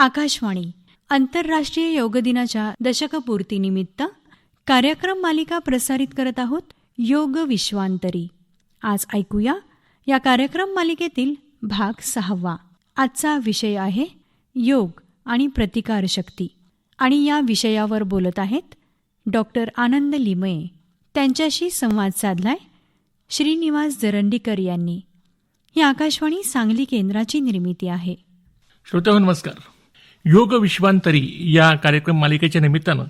आकाशवाणी आंतरराष्ट्रीय योग दिनाच्या दशकपूर्तीनिमित्त कार्यक्रम मालिका प्रसारित करत आहोत योग विश्वांतरी. आज ऐकूया या कार्यक्रम मालिकेतील भाग 6. आजचा विषय आहे योग आणि प्रतिकारशक्ती आणि या विषयावर बोलत आहेत डॉक्टर आनंद लिमये. त्यांच्याशी संवाद साधलाय श्रीनिवास जरंडीकर यांनी. ही आकाशवाणी सांगली केंद्राची निर्मिती आहे. श्रोत्यांनो नमस्कार. योग विश्वांतरी या कार्यक्रम मालिकेच्या निमित्तानं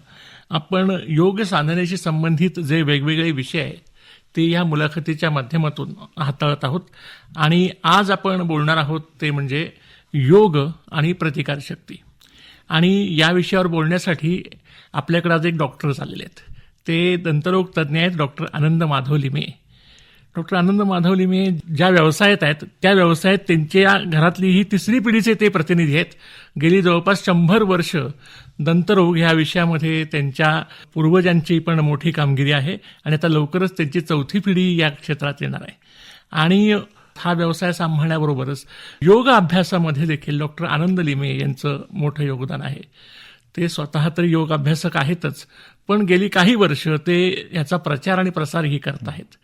आपण योग साधनेशी संबंधित जे वेगवेगळे विषय आहेत ते या मुलाखतीच्या माध्यमातून हाताळत आहोत. आणि आज आपण बोलणार आहोत ते म्हणजे योग आणि प्रतिकारशक्ती. आणि या विषयावर बोलण्यासाठी आपल्याकडे आज एक डॉक्टर आलेले आहेत. ते दंतरोग तज्ज्ञ आहेत डॉक्टर आनंद माधव लिमये. डॉक्टर आनंद माधव लिमये ज्या व्यवसायात आहेत त्या व्यवसायात त्यांच्या घरातली ही 3री पिढीचे ते प्रतिनिधी आहेत. गेली जवळपास 100 वर्ष दंतरोग ह्या विषयामध्ये त्यांच्या पूर्वजांची पण मोठी कामगिरी आहे आणि आता लवकरच त्यांची 4थी पिढी या क्षेत्रात येणार आहे. आणि हा व्यवसाय सांभाळण्याबरोबरच योग अभ्यासामध्ये देखील डॉक्टर आनंद लिमये यांचं मोठं योगदान आहे. ते स्वतः तरी योग अभ्यासक आहेतच, पण गेली काही वर्ष ते याचा प्रचार आणि प्रसारही करत आहेत.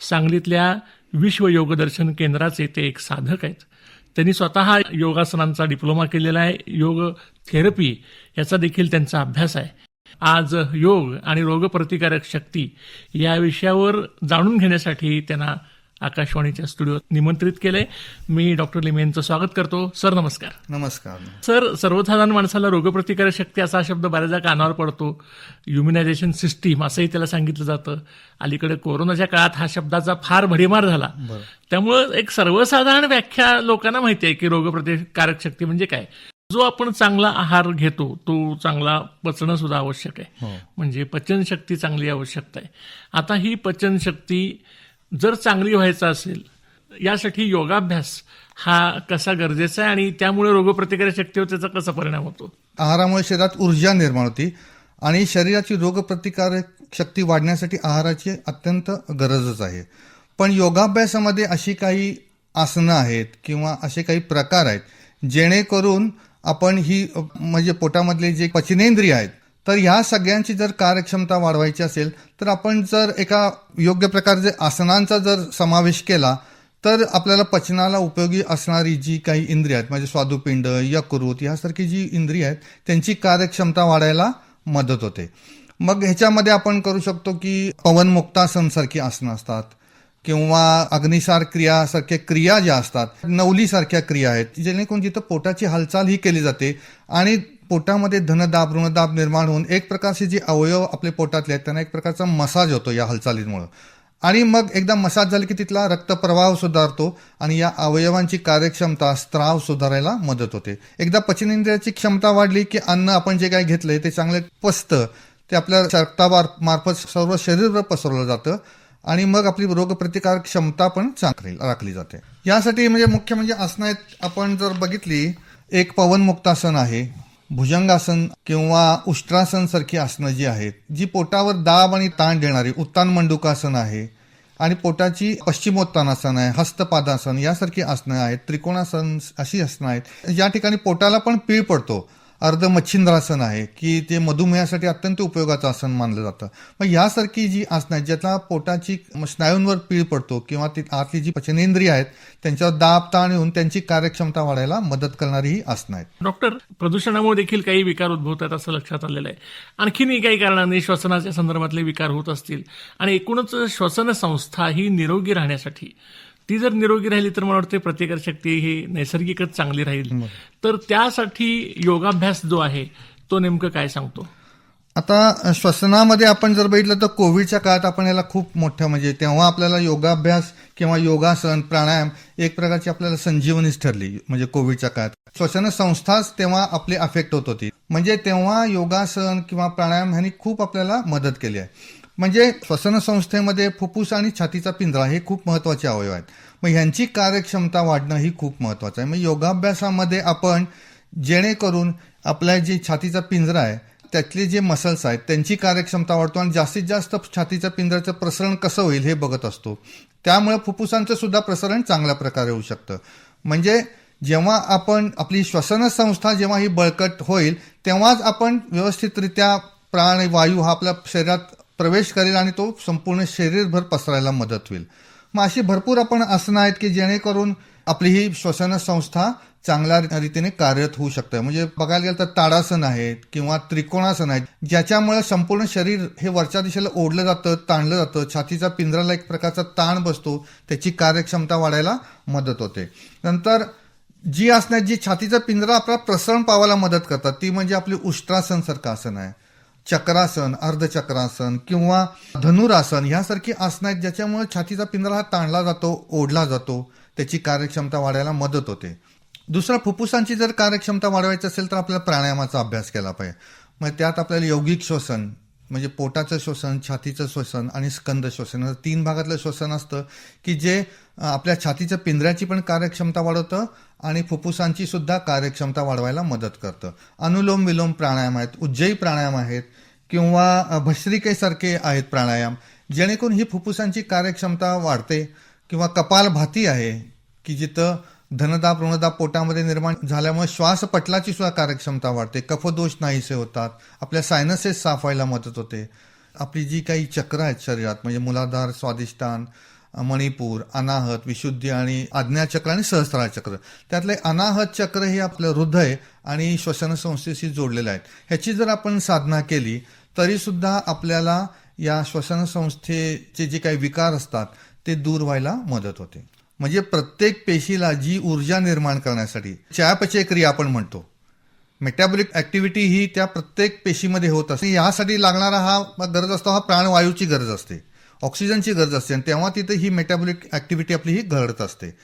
सांगलीतल्या विश्व योगदर्शन केंद्राचे ते एक साधक आहेत. त्यांनी स्वतः योगासनांचा डिप्लोमा केलेला आहे. योग थेरपी याचा देखील त्यांचा अभ्यास आहे. आज योग आणि रोगप्रतिकारक शक्ती या विषयावर जाणून घेण्यासाठी त्यांना आकाशवाणीच्या स्टुडिओत निमंत्रित केलंय. मी डॉक्टर लिमये यांचं स्वागत करतो. सर नमस्कार. नमस्कार. सर, सर्वसाधारण माणसाला रोगप्रतिकारक शक्ती असा शब्द बऱ्याचदा कानावर पडतो. इम्युनायझेशन सिस्टीम असंही त्याला सांगितलं जातं. अलीकडे कोरोनाच्या काळात हा शब्दाचा फार भडीमार झाला. त्यामुळं एक सर्वसाधारण व्याख्या लोकांना माहिती आहे की रोगप्रतिकारक शक्ती म्हणजे काय. जो आपण चांगला आहार घेतो तो चांगला पचणं सुद्धा आवश्यक आहे. म्हणजे पचनशक्ती चांगली आवश्यकता आहे. आता ही पचनशक्ती जर चांगली व्हायचं असेल यासाठी योगाभ्यास हा कसा गरजेचा आहे आणि त्यामुळे रोगप्रतिकारक शक्तीवर त्याचा कसा परिणाम होतो. आहारामुळे शरीरात ऊर्जा निर्माण होती आणि शरीराची रोगप्रतिकारक शक्ती वाढण्यासाठी आहाराची अत्यंत गरजच आहे. पण योगाभ्यासामध्ये अशी काही आसनं आहेत किंवा असे काही प्रकार आहेत जेणेकरून आपण ही म्हणजे पोटामधले जे पचनेंद्रिय आहेत तर ह्या सगळ्यांची जर कार्यक्षमता वाढवायची असेल तर आपण जर एका योग्य प्रकारचे आसनांचा जर समावेश केला तर आपल्याला पचनाला उपयोगी असणारी जी काही इंद्रिय आहेत म्हणजे स्वादुपिंड, यकृत यासारखी जी इंद्रिय आहेत त्यांची कार्यक्षमता वाढायला मदत होते. मग ह्याच्यामध्ये आपण करू शकतो की पवनमुक्तासन सारखी आसनं असतात किंवा अग्निसार क्रियासारख्या क्रिया ज्या असतात, नवलीसारख्या क्रिया आहेत जेणेकरून जिथं पोटाची हालचाल ही केली जाते आणि पोटामध्ये धनदाब ऋणदाब निर्माण होऊन एक प्रकारचे जे अवयव आपले पोटातले आहेत त्यांना एक प्रकारचा मसाज होतो या हालचालींमुळे. आणि मग एकदा मसाज झाला की तिथला रक्तप्रवाह सुधारतो आणि या अवयवांची कार्यक्षमता स्त्राव सुधारायला मदत होते. एकदा पचनेंद्रियाची क्षमता वाढली की अन्न आपण जे काही घेतलंय ते चांगले पचतं, ते आपल्या रक्तामार्फत सर्व शरीरभर पसरवलं जातं आणि मग आपली रोगप्रतिकारक क्षमता पण चांगली राखली जाते. यासाठी म्हणजे मुख्य म्हणजे आसनं आहेत. आपण जर बघितली एक पवनमुक्तासन आहे, भुजंगासन किंवा उष्ट्रासन सारखी आसनं जी आहेत जी पोटावर दाब आणि ताण देणारी, उत्तान मंडूकासन आहे आणि पोटाची पश्चिमोत्तानासन आहे, हस्तपादासन यासारखी आसनं आहेत, त्रिकोणासन अशी आसनं आहेत. या ठिकाणी पोटाला पण पीळ पडतो. अर्धमच्छिंद्रासन आहे की ते मधुमेहासाठी अत्यंत उपयोगाचं आसन मानलं जातं. मग यासारखी जी आसनं आहेत ज्याचा पोटाची स्नायूंवर पीळ पडतो किंवा ती आतली जी पचनेंद्रिय आहेत त्यांच्यावर दाब ताण येऊन त्यांची कार्यक्षमता वाढायला मदत करणारी ही आसनं आहेत. डॉक्टर, प्रदूषणामुळे देखील काही विकार उद्भवतात असं लक्षात आलेलं आहे. आणखीनही काही कारणांनी श्वसनाच्या संदर्भातले विकार होत असतील आणि एकूणच श्वसन संस्था ही निरोगी राहण्यासाठी ती जर निरोगी राहिली तर मला वाटतं प्रतिकारशक्ती ही नैसर्गिकच चांगली राहील. तर त्यासाठी योगाभ्यास जो आहे तो नेमकं काय सांगतो. आता श्वसनामध्ये आपण जर बघितलं तर कोविडच्या काळात आपण याला खूप मोठं म्हणजे तेव्हा आपल्याला योगाभ्यास किंवा योगासन प्राणायाम एक प्रकारची आपल्याला संजीवनीच ठरली. म्हणजे कोविडच्या काळात श्वसन संस्थाच तेव्हा आपली अफेक्ट होत होती. म्हणजे तेव्हा योगासन किंवा प्राणायाम ह्यांनी खूप आपल्याला मदत केली आहे. म्हणजे श्वसन संस्थेमध्ये फुफ्फुस आणि छातीचा पिंजरा हे खूप महत्वाचे अवयव आहेत. मग ह्यांची कार्यक्षमता वाढणं ही खूप महत्वाचं आहे. मग योगाभ्यासामध्ये आपण जेणेकरून आपल्या जे छातीचा पिंजरा आहे त्यातले जे मसल्स आहेत त्यांची कार्यक्षमता वाढतो आणि जास्तीत जास्त छातीच्या पिंजऱ्याचं प्रसरण कसं होईल हे बघत असतो. त्यामुळे फुफ्फुसांचं सुद्धा प्रसरण चांगल्या प्रकारे होऊ शकतं. म्हणजे जेव्हा आपण आपली श्वसन संस्था जेव्हा ही बळकट होईल तेव्हाच आपण व्यवस्थितरित्या प्राणवायू हा आपल्या शरीरात प्रवेश करेल आणि तो संपूर्ण शरीरभर पसरायला मदत होईल. मग अशी भरपूर आपण आसनं आहेत की जेणेकरून आपली ही श्वसन संस्था चांगल्या रीतीने कार्यरत होऊ शकते. म्हणजे बघायला गेलं तर ताडासन आहेत किंवा त्रिकोणासन आहेत, ज्याच्यामुळे संपूर्ण शरीर हे वरच्या दिशेला ओढलं जातं, ताणलं जातं, छातीचा पिंजराला एक प्रकारचा ताण बसतो, त्याची कार्यक्षमता वाढायला मदत होते. नंतर जी आसनं आहेत जी छातीचा पिंजरा आपला प्रसरण पावायला मदत करतात ती म्हणजे आपली उष्ट्रासन सारखं आसन आहे, चक्रासन, अर्धचक्रासन किंवा धनुरासन ह्यासारखी आसनं आहेत ज्याच्यामुळे छातीचा पिंजरा हा ताणला जातो, ओढला जातो, त्याची कार्यक्षमता वाढायला मदत होते. दुसरा, फुफ्फुसांची जर कार्यक्षमता वाढवायची असेल तर आपल्याला प्राणायामाचा अभ्यास केला पाहिजे. मग त्यात आपल्याला यौगिक श्वसन म्हणजे पोटाचं श्वसन, छातीचं श्वसन आणि स्कंद श्वसन 3 भागातलं श्वसन असतं की जे आपल्या छातीच्या पिंजऱ्याची पण कार्यक्षमता वाढवतं आणि फुफ्फुसांची सुद्धा कार्यक्षमता वाढवायला मदत करतं. अनुलोम विलोम प्राणायाम आहेत, उज्जयी प्राणायाम आहेत किंवा भस्त्रिकेसारखे आहेत प्राणायाम, जेणेकरून ही फुफ्फुसांची कार्यक्षमता वाढते. किंवा कपालभाती आहे की जिथं धनदाब ऋणदाब पोटामध्ये निर्माण झाल्यामुळे श्वासपटलाची सुद्धा कार्यक्षमता वाढते, कफदोष नाहीसे होतात, आपल्या सायनसेस साफ व्हायला मदत होते. आपली जी काही चक्र आहेत शरीरात म्हणजे मूलाधार, स्वादिष्टान, मणिपूर, अनाहत, विशुद्धी आणि आज्ञाचक्र आणि सहस्त्रार चक्र, त्यातले अनाहत चक्र हे आपलं हृदय आणि श्वसन संस्थेशी जोडलेलं आहे. ह्याची जर आपण साधना केली तरी सुद्धा आपल्याला या श्वसन संस्थेचे जे काही विकार असतात ते दूर व्हायला मदत होते. म्हणजे प्रत्येक पेशीला जी ऊर्जा निर्माण करण्यासाठी चयापचय क्रिया आपण म्हणतो, मेटाबॉलिक ऍक्टिव्हिटी ही त्या प्रत्येक पेशीमध्ये होत असते. यासाठी लागणारा हा गरज असतो, हा प्राणवायूची गरज असते, ऑक्सिजनची गरज असते आणि तेव्हा तिथे ही मेटाबॉलिक ऍक्टिव्हिटी आपली ही घडत असते.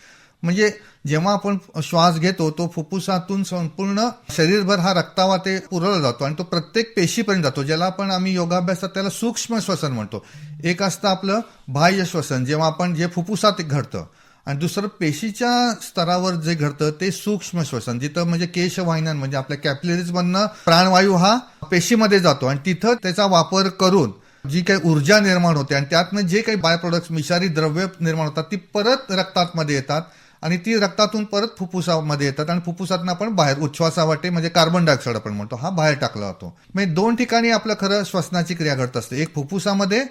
म्हणजे जेव्हा आपण श्वास घेतो तो फुफ्फुसातून संपूर्ण शरीरभर हा रक्तावाते पुरवला जातो आणि तो प्रत्येक पेशीपर्यंत जातो, ज्याला आम्ही योगाभ्यासात त्याला सूक्ष्म श्वसन म्हणतो. एक असतं आपलं बाह्य श्वसन जेव्हा आपण जे फुफ्फुसात घडतं, आणि दुसरं पेशीच्या स्तरावर जे घडतं ते सूक्ष्म श्वसन, जिथं म्हणजे केशवाहिन्यां म्हणजे आपल्या कॅपिलरीजमधनं प्राणवायू हा पेशीमध्ये जातो आणि तिथं त्याचा वापर करून जी काही ऊर्जा निर्माण होते आणि त्यातनं जे काही बाय प्रोडक्ट्स विषारी द्रव्य निर्माण होतात ती परत रक्तामध्ये येतात आणि ती रक्तातून परत फुफ्फुसामध्ये येतात आणि फुफ्फुसातून आपण बाहेर उच्छ्वासावाटे म्हणजे कार्बन डायऑक्साईड आपण म्हणतो हा बाहेर टाकला जातो. म्हणजे 2 ठिकाणी आपलं खरं श्वसनाची क्रिया घडत असते, एक फुफ्फुसामध्ये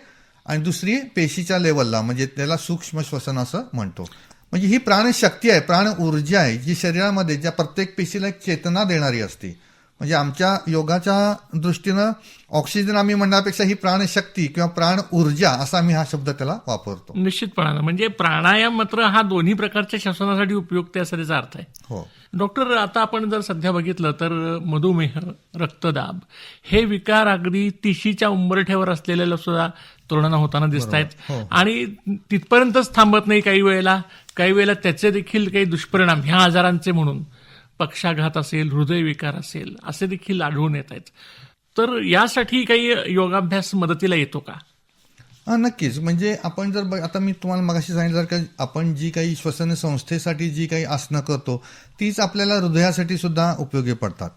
आणि दुसरी पेशीच्या लेवलला, म्हणजे त्याला सूक्ष्म श्वसन असं म्हणतो. म्हणजे ही प्राणशक्ती आहे, प्राण ऊर्जा आहे जी शरीरामध्ये ज्या प्रत्येक पेशीला एक चेतना देणारी असते. म्हणजे आमच्या योगाच्या दृष्टीनं ऑक्सिजन आम्ही म्हणण्यापेक्षा ही प्राणशक्ती किंवा प्राण ऊर्जा असा आम्ही हा शब्द त्याला वापरतो. निश्चितपणानं म्हणजे प्राणायाम मात्र हा दोन्ही प्रकारच्या श्वसनासाठी उपयुक्त आहे असा त्याचा अर्थ आहे. हो डॉक्टर, आता आपण जर सध्या बघितलं तर मधुमेह, रक्तदाब हे विकार अगदी 30च्या उंबरठ्यावर असलेल्या सुद्धा तरुणांना होताना दिसत आहेत. हो. आणि तिथपर्यंतच थांबत नाही, काही वेळेला त्याचे देखील काही दुष्परिणाम ह्या आजारांचे म्हणून पक्षाघात असेल, हृदयविकार असेल असे देखील आढळून येत आहेत. तर यासाठी काही योगाभ्यास मदतीला येतो का? नक्कीच. म्हणजे आपण जर आता मी तुम्हाला मगाशी सांगितलं की आपण जी काही श्वसन संस्थेसाठी जी काही आसनं करतो तीच आपल्याला हृदयासाठी सुद्धा उपयोगी पडतात.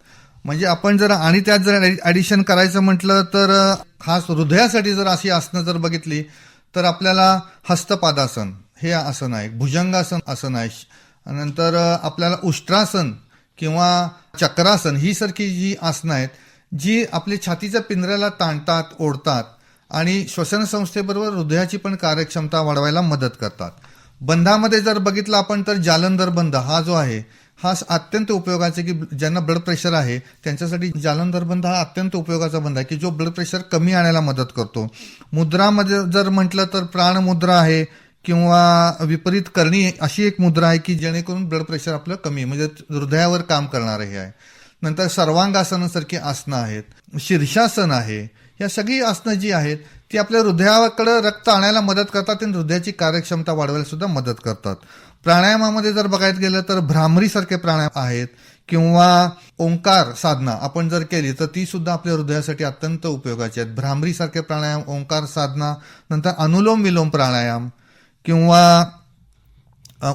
म्हणजे आपण जर आणि त्यात जर ऍडिशन करायचं म्हटलं तर खास हृदयासाठी जर अशी आसनं जर बघितली तर आपल्याला हस्तपादासन हे आसन आहे, भुजंगासन आसन आहे, नंतर आपल्याला उष्ट्रासन किंवा चक्रासन ही सारखी जी आसनं आहेत जी आपली छातीच्या पिंजऱ्याला ताणतात, ओढतात आणि श्वसन संस्थेबरोबर हृदयाची पण कार्यक्षमता वाढवायला मदत करतात. बंधामध्ये जर बघितलं आपण तर जालंधर बंध हा जो आहे हा अत्यंत उपयोगाचा की ज्यांना ब्लड प्रेशर आहे त्यांच्यासाठी जालंधर बंध हा अत्यंत उपयोगाचा बंध आहे की जो ब्लड प्रेशर कमी आणायला मदत करतो. मुद्रामध्ये जर म्हटलं तर प्राणमुद्रा आहे किंवा विपरीत करणी अशी एक मुद्रा आहे की जेणेकरून ब्लड प्रेशर आपलं कमी म्हणजे हृदयावर काम करणारं हे आहे. नंतर सर्वांगासनासारखी आसनं आहेत, शीर्षासन आहे, या सगळी आसनं जी आहेत ती आपल्या हृदयाकडे रक्त आणायला मदत करतात आणि हृदयाची कार्यक्षमता वाढवायला सुद्धा मदत करतात. प्राणायामामध्ये जर बघायला गेलं तर भ्रामरीसारखे प्राणायाम आहेत किंवा ओंकार साधना आपण जर केली तर ती सुद्धा आपल्या हृदयासाठी अत्यंत उपयोगाची आहेत. भ्रामरीसारखे प्राणायाम, ओंकार साधना, नंतर अनुलोम विलोम प्राणायाम किंवा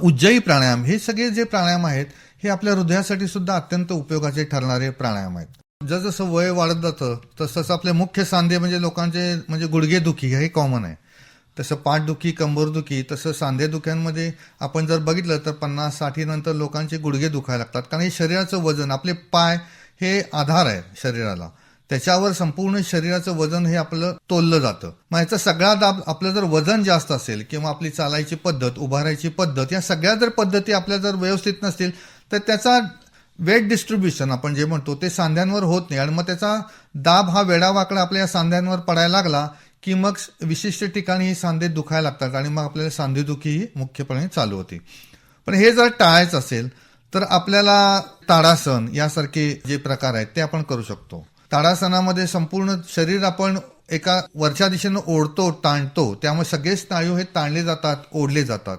उज्जयी प्राणायाम हे सगळे जे प्राणायाम आहेत हे आपल्या हृदयासाठी सुद्धा अत्यंत उपयोगाचे ठरणारे प्राणायाम आहेत. जसं वय वाढत जातं तसं आपले मुख्य सांधे म्हणजे लोकांचे म्हणजे गुडघेदुखी हे कॉमन आहे. तसं पाठदुखी, कंबरदुखी, तसं सांधेदुख्यांमध्ये आपण जर बघितलं तर 50-60 नंतर लोकांचे गुडघे दुखायला लागतात. कारण हे शरीराचं वजन, आपले पाय हे आधार आहे शरीराला, त्याच्यावर संपूर्ण शरीराचं वजन हे आपलं तोललं जातं. मग याचा सगळा दाब, आपलं जर वजन जास्त असेल किंवा आपली चालायची पद्धत, उभारायची पद्धत, या सगळ्या जर पद्धती आपल्या जर व्यवस्थित नसतील तर त्याचा वेट डिस्ट्रीब्युशन आपण जे म्हणतो ते सांध्यांवर होत नाही आणि मग त्याचा दाब हा वेडावाकडा आपल्या सांध्यांवर पडायला लागला की मग विशिष्ट ठिकाणी ही सांधे दुखायला लागतात आणि मग आपल्याला सांधेदुखी ही मुख्यपणे चालू होते. पण हे जर टाळायचं असेल तर आपल्याला ताडासन यासारखे जे प्रकार आहेत ते आपण करू शकतो. ताडासनामध्ये संपूर्ण शरीर आपण एका वरच्या दिशेनं ओढतो, ताणतो, त्यामुळे सगळे स्नायू हे ताणले जातात, ओढले जातात.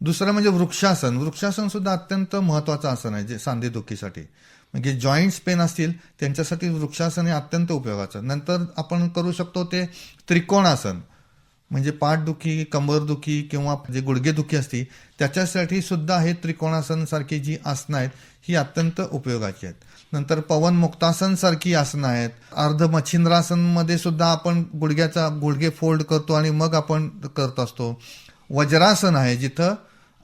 दुसरं म्हणजे वृक्षासन. वृक्षासन सुद्धा अत्यंत महत्वाचं आसन आहे जे सांधेदुखीसाठी, म्हणजे जॉईंट्स पेन असतील त्यांच्यासाठी वृक्षासन हे अत्यंत उपयोगाचं. नंतर आपण करू शकतो ते त्रिकोणासन, म्हणजे पाठदुखी, कंबरदुखी किंवा जे गुडघेदुखी असते त्याच्यासाठी सुद्धा हे त्रिकोणासन सारखी जी आसनं आहेत ही अत्यंत उपयोगाची आहेत. नंतर पवन मुक्तासन सारखी आसनं आहेत. अर्ध मच्छिंद्रासन मध्ये सुद्धा आपण गुडघे फोल्ड करतो आणि मग आपण करत असतो. वज्रासन आहे जिथं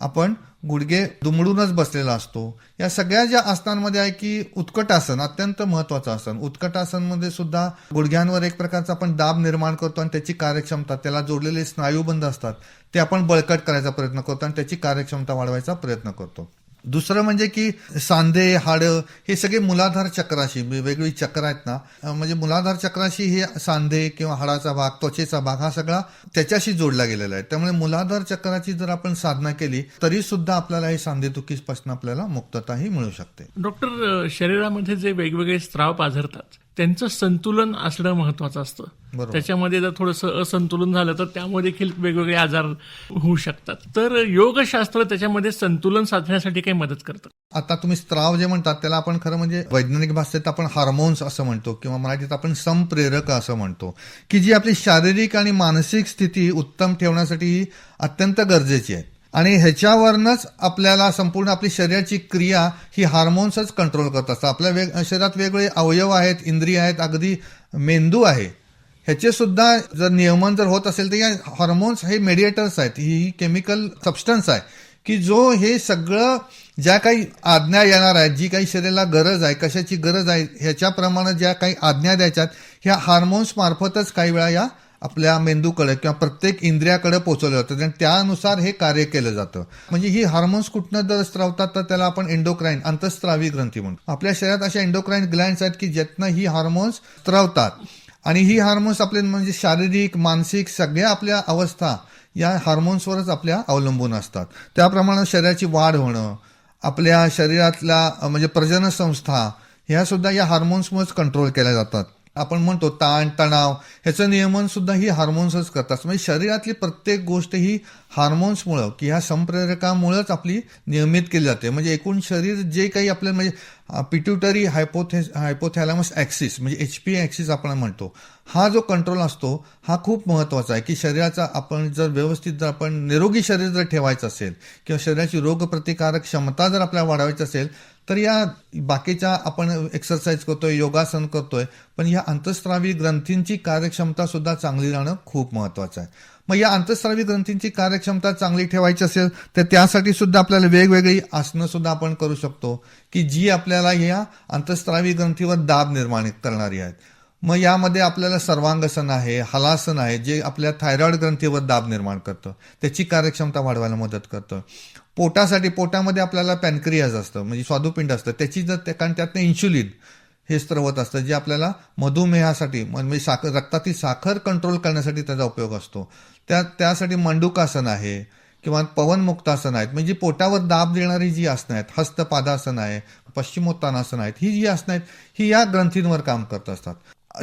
आपण गुडघे दुमडूनच बसलेला असतो. या सगळ्या ज्या आसनांमध्ये आहे की उत्कटासन अत्यंत महत्वाचं आसन. उत्कटासनमध्ये सुद्धा गुडघ्यांवर एक प्रकारचा आपण दाब निर्माण करतो आणि त्याची कार्यक्षमता, त्याला जोडलेले स्नायूबंध असतात ते आपण बळकट करायचा प्रयत्न करतो आणि त्याची कार्यक्षमता वाढवायचा प्रयत्न करतो. दुसरं म्हणजे की सांधे, हाडं हे सगळे मूलाधार चक्राशी, वेगवेगळी चक्र आहेत ना, म्हणजे मूलाधार चक्राशी हे सांधे किंवा हाडाचा भाग, त्वचेचा भाग हा सगळा त्याच्याशी जोडला गेलेला आहे. त्यामुळे मूलाधार चक्राची जर आपण साधना केली तरी सुद्धा आपल्याला हे सांधेदुखीपासून आपल्याला मुक्तताही मिळू शकते. डॉक्टर, शरीरामध्ये जे वेगवेगळे स्त्राव पाझरतात त्यांचं संतुलन असणं महत्वाचं असतं. त्याच्यामध्ये जर थोडंसं असंतुलन झालं तर त्यामुळे देखील वेगवेगळे आजार होऊ शकतात. तर योगशास्त्र त्याच्यामध्ये संतुलन साधण्यासाठी काही मदत करतं. आता तुम्ही स्त्राव जे म्हणतात त्याला आपण खरं म्हणजे वैज्ञानिक भाषेत आपण हार्मोन्स असं म्हणतो किंवा मराठीत आपण संप्रेरक असं म्हणतो, की जी आपली शारीरिक आणि मानसिक स्थिती उत्तम ठेवण्यासाठी अत्यंत गरजेची आहे. आणि ह्याच्यावरनच आपल्याला संपूर्ण आपली शरीराची क्रिया ही हार्मोन्सच कंट्रोल करत असतात. आपल्या शरीरात वेगवेगळे अवयव आहेत, इंद्रिय आहेत, अगदी मेंदू आहे, ह्याचे सुद्धा जर नियमन जर होत असेल तर या हार्मोन्स हे मेडिएटर्स आहेत. ही केमिकल सबस्टन्स आहे की जो हे सगळं ज्या काही आज्ञा येणार आहेत, जी काही शरीराला गरज आहे, कशाची गरज आहे ह्याच्याप्रमाणे ज्या काही आज्ञा द्यायच्यात ह्या हार्मोन्स मार्फतच काही वेळा या आपल्या मेंदूकडे किंवा प्रत्येक इंद्रियाकडे पोहोचवलं जातं आणि त्यानुसार हे कार्य केलं जातं. म्हणजे ही हार्मोन्स कुठनं जर स्त्रावतात तर त्याला आपण एंडोक्राईन, अंतःस्त्रावी ग्रंथी म्हणतो. आपल्या शरीरात अशा एंडोक्राईन ग्लँड्स आहेत की ज्यातनं ही हार्मोन्स स्त्रावतात आणि ही हार्मोन्स आपले म्हणजे शारीरिक, मानसिक सगळ्या आपल्या अवस्था या हार्मोन्सवरच आपल्या अवलंबून असतात. त्याप्रमाणे शरीराची वाढ होणं, आपल्या शरीरातल्या म्हणजे प्रजनन संस्था ह्या सुद्धा या हार्मोन्समुळेच कंट्रोल केल्या जातात. आपण म्हणतो ताण, तणाव ह्याचं नियमन सुद्धा ही हार्मोन्सच करतात. म्हणजे शरीरातली प्रत्येक गोष्ट ही हार्मोन्समुळं की ह्या संप्रेरकामुळेच आपली नियमित केली जाते. म्हणजे एकूण शरीर जे काही आपल्याला म्हणजे पिट्युटरी हायपोथॅलॅमस ॲक्सिस म्हणजे HP ॲक्सिस आपण म्हणतो, हा जो कंट्रोल असतो हा खूप महत्वाचा आहे. की शरीराचा आपण जर व्यवस्थित जर आपण निरोगी शरीर जर ठेवायचं असेल किंवा शरीराची रोगप्रतिकारक क्षमता जर आपल्याला वाढवायची असेल तर या बाकीच्या आपण एक्सरसाइज करतोय, योगासन करतोय, पण या अंतःस्रावी ग्रंथींची कार्यक्षमता सुद्धा चांगली राहणं खूप महत्वाचं आहे. मग या अंतःस्रावी ग्रंथींची कार्यक्षमता चांगली ठेवायची असेल तर त्यासाठी सुद्धा आपल्याला वेगवेगळी आसनं सुद्धा आपण करू शकतो की जी आपल्याला या अंतःस्रावी ग्रंथीवर दाब निर्माण करणारी आहेत. मग यामध्ये आपल्याला सर्वांगासन आहे, हलासन आहे, जे आपल्या थायरॉइड ग्रंथीवर दाब निर्माण करतं, त्याची कार्यक्षमता वाढवायला मदत करतं. पोटासाठी, पोटामध्ये आपल्याला पॅनक्रियाज असतं म्हणजे स्वादुपिंड असतं, त्याची जर कारण त्यातनं इन्शुलिन हे स्त्रवत असतं जे आपल्याला मधुमेहासाठी म्हणजे रक्तातील साखर कंट्रोल करण्यासाठी त्याचा उपयोग असतो. त्यासाठी मंडूकासन आहे किंवा पवनमुक्तासन आहेत, म्हणजे पोटावर दाब देणारी जी आसनं आहेत, हस्तपादासन आहे, पश्चिमोत्तानासन आहेत, ही जी आसनं आहेत ही या ग्रंथींवर काम करत असतात.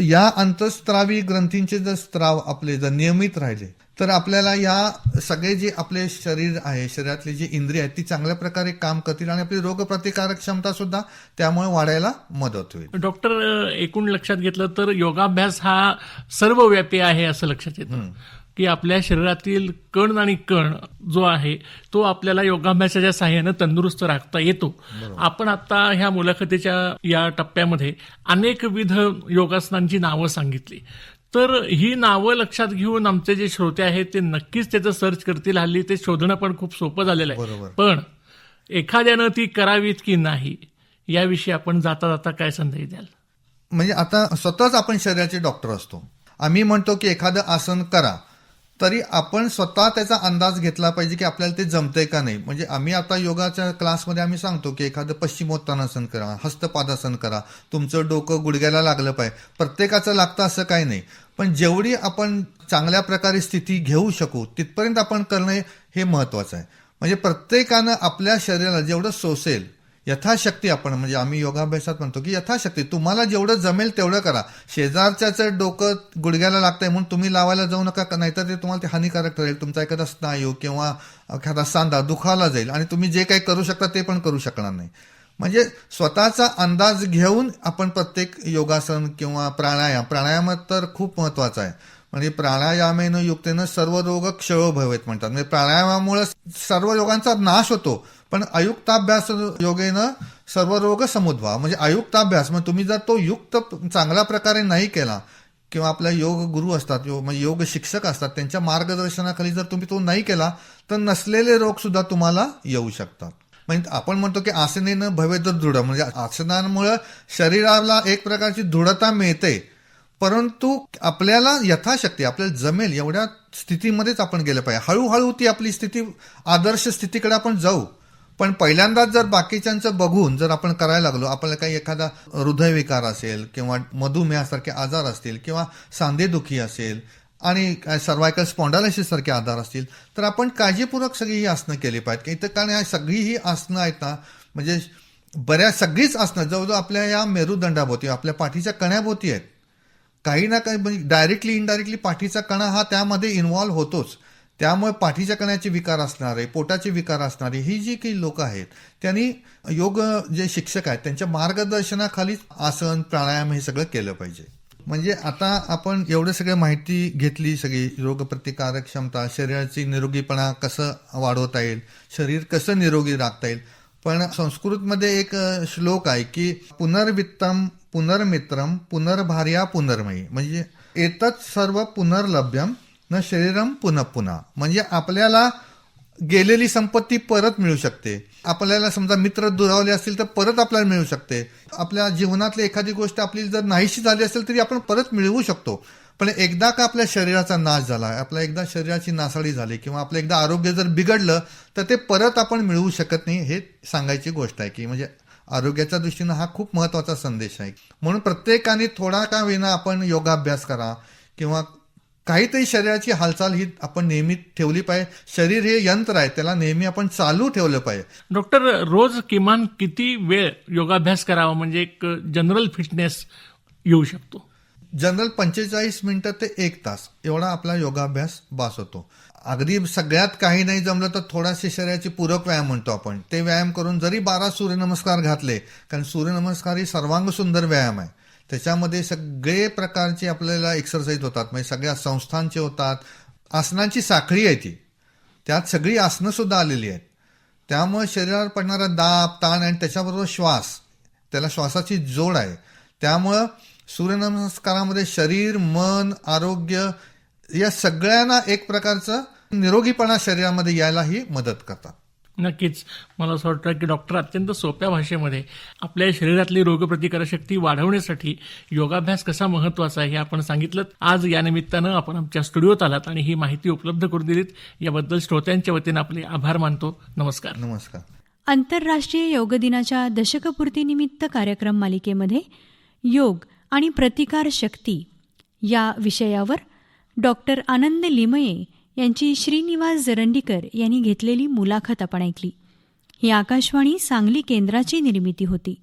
या अंतःस्रावी ग्रंथींचे जर स्त्राव आपले जर नियमित राहिले तर आपल्याला या सगळे जे आपले शरीर आहे, शरीरातले जे इंद्रिय आहेत ती चांगल्या प्रकारे काम करतील आणि आपली रोगप्रतिकारक क्षमता सुद्धा त्यामुळे वाढायला मदत होईल. डॉक्टर, एकूण लक्षात घेतलं तर योगाभ्यास हा सर्वव्यापी आहे असं लक्षात येतं की आपल्या शरीरातील कण आणि कण जो आहे तो आपल्याला योगाभ्यासाच्या साहाय्यानं तंदुरुस्त राखता येतो. आपण आता ह्या मुलाखतीच्या या टप्प्यामध्ये अनेकविध योगासनांची नावं सांगितली, तर ही नावं लक्षात घेऊन आमचे जे श्रोते आहेत ते नक्कीच त्याचं सर्च करतील. हल्ली ते शोधणं पण खूप सोपं झालेलं आहे. बरोबर. पण एखाद्यानं ती करावीत की नाही याविषयी आपण जाता जाता काय संदेश द्याल? म्हणजे आता स्वतःच आपण शरीराचे डॉक्टर असतो. आम्ही म्हणतो की एखादं आसन करा, तरी आपण स्वतः त्याचा अंदाज घेतला पाहिजे की आपल्याला ते जमतंय का नाही. म्हणजे आम्ही आता योगाच्या क्लासमध्ये आम्ही सांगतो की एखादं पश्चिमोत्तानासन करा, हस्तपादासन करा, तुमचं डोकं गुडघ्याला लागलं पाहिजे. प्रत्येकाचं लागतं असं काही नाही, पण जेवढी आपण चांगल्या प्रकारे स्थिती घेऊ शकू तिथपर्यंत आपण करणं हे महत्वाचं आहे. म्हणजे प्रत्येकानं आपल्या शरीराला जेवढं सोसेल यथाशक्ती, आपण म्हणजे आम्ही योगाभ्यासात म्हणतो की यथाशक्ती तुम्हाला जेवढं जमेल तेवढं करा. शेजारच्याचं डोकं गुडघ्याला लागतंय म्हणून तुम्ही लावायला जाऊ नका, नाहीतर ते तुम्हाला ते हानिकारक ठरेल. तुमचा एखादा स्नायू किंवा एखादा सांधा दुखावला जाईल आणि तुम्ही जे काही करू शकता ते पण करू शकणार नाही. म्हणजे स्वतःचा अंदाज घेऊन आपण प्रत्येक योगासन किंवा प्राणायामात तर खूप महत्वाचा आहे. म्हणजे प्राणायामेन युक्तेनं सर्व रोग क्षयो भवेत म्हणतात. म्हणजे प्राणायामामुळे सर्व रोगांचा नाश होतो, पण अयुक्ताभ्यास योगेनं सर्व रोग समुद्भव. म्हणजे अयुक्ताभ्यास म्हणजे तुम्ही जर तो युक्त चांगल्या प्रकारे नाही केला किंवा आपल्या योग गुरु असतात, म्हणजे योग शिक्षक असतात, त्यांच्या मार्गदर्शनाखाली जर तुम्ही तो नाही केला तर नसलेले रोग सुद्धा तुम्हाला येऊ शकतात. म्हणजे आपण म्हणतो की आसनेनं भवेत दृढ, म्हणजे आसनांमुळे शरीराला एक प्रकारची दृढता मिळते, परंतु आपल्याला यथाशक्ती आपल्याला जमेल एवढ्या स्थितीमध्येच आपण गेलं पाहिजे. हळूहळू ती आपली स्थिती आदर्श स्थितीकडे आपण जाऊ. पण पहिल्यांदाच जर बाकीच्यांचं बघून जर आपण करायला लागलो, आपल्याला काही एखादा हृदयविकार असेल किंवा मधुमेहासारखे आजार असतील किंवा सांधेदुखी असेल आणि सर्वायकल स्पॉन्डायलिसिस सारखे आजार असतील, तर आपण काळजीपूर्वक सगळी ही आसनं केली पाहिजेत. इथं कारण सगळी ही आसनं आहेत ना, म्हणजे सगळीच आसनं जवळजवळ आपल्या या मेरुदंडाभोवती आपल्या पाठीच्या कण्याभोवती आहेत. काही ना काही म्हणजे डायरेक्टली इनडायरेक्टली पाठीचा कणा हा त्यामध्ये इन्व्हॉल्व्ह होतोच. त्यामुळे पाठीच्या कण्याचे विकार असणारे, पोटाचे विकार असणारे ही जी काही लोक आहेत, त्यांनी योग जे शिक्षक आहेत त्यांच्या मार्गदर्शनाखाली आसन प्राणायाम हे सगळं केलं पाहिजे. म्हणजे आता आपण एवढं सगळं माहिती घेतली, सगळी रोगप्रतिकारक क्षमता, शरीराची निरोगीपणा कसं वाढवता येईल, शरीर कसं निरोगी राखता येईल. पण संस्कृतमध्ये एक श्लोक आहे की पुनर्वित्तम पुनर्मित्रम पुनर्भार्या पुनर्मयी, म्हणजे एतत् सर्व पुनर्लभ्यम न शरीरम पुनः पुन्हा. म्हणजे आपल्याला गेलेली संपत्ती परत मिळू शकते. आपल्याला समजा मित्र दुरावले असतील तर परत आपल्याला मिळू शकते. आपल्या जीवनातली एखादी गोष्ट आपली जर नाहीशी झाली असेल तरी आपण परत मिळवू शकतो. पण एकदा का आपल्या शरीराचा नाश झाला, आपल्या एकदा शरीराची नासाडी झाली किंवा आपलं एकदा आरोग्य जर बिघडलं तर ते परत आपण मिळवू शकत नाही. हे सांगायची गोष्ट आहे की म्हणजे आरोग्याच्या दृष्टीनं हा खूप महत्वाचा संदेश आहे. म्हणून प्रत्येकाने थोडा का विना आपण योगाभ्यास करा किंवा काहीतरी शरीराची हालचाल ही आपण नेहमी ठेवली पाहिजे. शरीर हे यंत्र आहे, त्याला नेहमी आपण चालू ठेवलं पाहिजे. डॉक्टर, रोज किमान किती वेळ योगाभ्यास करावा म्हणजे एक जनरल फिटनेस येऊ शकतो? जनरल 45 मिनिटं ते 1 तास एवढा आपला योगाभ्यास बास होतो. अगदी सगळ्यात काही नाही जमलं तर थोडासे शरीराची पूरक व्यायाम म्हणतो आपण, ते व्यायाम करून जरी 12 सूर्यनमस्कार घातले, कारण सूर्यनमस्कार ही सर्वांग सुंदर व्यायाम आहे. त्याच्यामध्ये सगळे प्रकारचे आपल्याला एक्सरसाइज होतात, म्हणजे सगळ्या संस्थांचे होतात. आसनांची साखळी आहे ती, त्यात सगळी आसनं सुद्धा आलेली आहेत. त्यामुळे शरीरावर पडणारा दाब ताण आणि त्याच्याबरोबर श्वास, त्याला श्वासाची जोड आहे. त्यामुळं सूर्यनमस्कारामध्ये शरीर मन आरोग्य या सगळ्यांना एक प्रकारचं निरोगीपणा शरीरामध्ये यायलाही मदत करतात. नक्कीच. मला असं वाटतं की डॉक्टर अत्यंत सोप्या भाषेमध्ये आपल्या शरीरातली रोगप्रतिकारशक्ती वाढवण्यासाठी योगाभ्यास कसा महत्वाचा आहे हे आपण सांगितलं. आज या निमित्तानं आपण आमच्या स्टुडिओत आलात आणि ही माहिती उपलब्ध करून दिलीत, याबद्दल श्रोत्यांच्या वतीनं आपले आभार मानतो. नमस्कार. नमस्कार. आंतरराष्ट्रीय योग दिनाच्या दशकपूर्तीनिमित्त कार्यक्रम मालिकेमध्ये योग आणि प्रतिकार शक्ती या विषयावर डॉक्टर आनंद लिमये यांची श्रीनिवास जरंडीकर यांनी घेतलेली मुलाखत आपण ऐकली. ही आकाशवाणी सांगली केंद्राची निर्मिती होती.